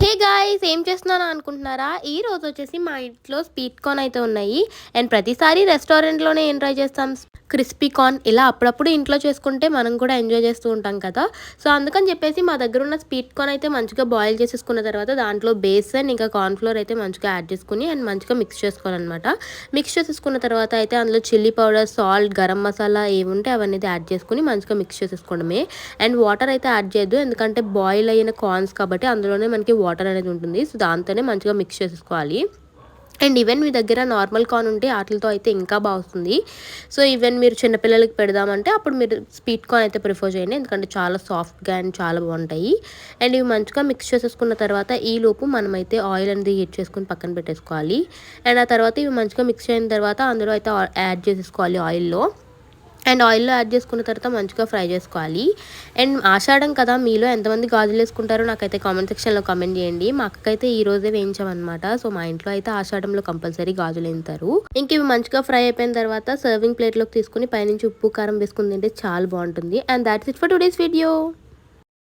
Hey guys, ఏం చేస్తున్నాను అనుకుంటున్నారా? ఈ రోజు వచ్చేసి మా ఇంట్లో స్వీట్ కార్న్ అయితే ఉన్నాయి. అండ్ ప్రతిసారి రెస్టారెంట్లోనే ఏం ట్రై చేస్తాం, క్రిస్పీ కార్న్. ఇలా అప్పుడప్పుడు ఇంట్లో చేసుకుంటే మనం కూడా ఎంజాయ్ చేస్తూ ఉంటాం కదా. సో అందుకని చెప్పేసి మా దగ్గర ఉన్న స్వీట్ కార్న్ అయితే మంచిగా బాయిల్ చేసేసుకున్న తర్వాత దాంట్లో బేసన్ ఇంకా కార్న్ఫ్లోర్ అయితే మంచిగా యాడ్ చేసుకుని అండ్ మంచిగా మిక్స్ చేసుకోవాలన్నమాట. మిక్స్ చేసేసుకున్న తర్వాత అయితే అందులో chilli powder, salt, garam masala ఏముంటే అవన్నీ యాడ్ చేసుకుని మంచిగా మిక్స్ చేసేసుకోవడమే. అండ్ వాటర్ అయితే యాడ్ చేయొద్దు, ఎందుకంటే బాయిల్ అయిన కార్న్స్ కాబట్టి అందులోనే మనకి వాటర్ అనేది ఉంటుంది. సో దాంతోనే మంచిగా మిక్స్ చేసేసుకోవాలి. అండ్ ఈవెన్ మీ దగ్గర నార్మల్ కార్న్ ఉంటే వాటితో అయితే ఇంకా బాగా వస్తుంది. సో ఈవెన్ మీరు చిన్నపిల్లలకి పెడదామంటే అప్పుడు మీరు స్వీట్ కార్న్ అయితే ప్రిఫర్ చేయండి, ఎందుకంటే చాలా సాఫ్ట్గా అండ్ చాలా బాగుంటాయి. అండ్ ఇవి మంచిగా మిక్స్ చేసేసుకున్న తర్వాత ఈలోపు మనమైతే ఆయిల్ అనేది హీట్ చేసుకుని పక్కన పెట్టేసుకోవాలి. అండ్ ఆ తర్వాత ఇవి మంచిగా మిక్స్ అయిన తర్వాత అందులో అయితే యాడ్ చేసేసుకోవాలి ఆయిల్లో. అండ్ ఆయిల్లో యాడ్ చేసుకున్న తర్వాత మంచిగా ఫ్రై చేసుకోవాలి. అండ్ ఆషాఢం కదా, మీలో ఎంతమంది గాజులు వేసుకుంటారో నాకైతే కామెంట్ సెక్షన్లో కామెంట్ చేయండి. మా అక్కకైతే ఈ రోజే వేయించామన్నమాట. సో మా ఇంట్లో అయితే ఆషాఢంలో కంపల్సరీ గాజులు వేయింటారు. ఇంక ఇవి మంచిగా ఫ్రై అయిపోయిన తర్వాత సర్వింగ్ ప్లేట్లోకి తీసుకుని పైనుంచి ఉప్పు కారం వేసుకుని తింటే చాలా బాగుంటుంది. And that's it for today's video.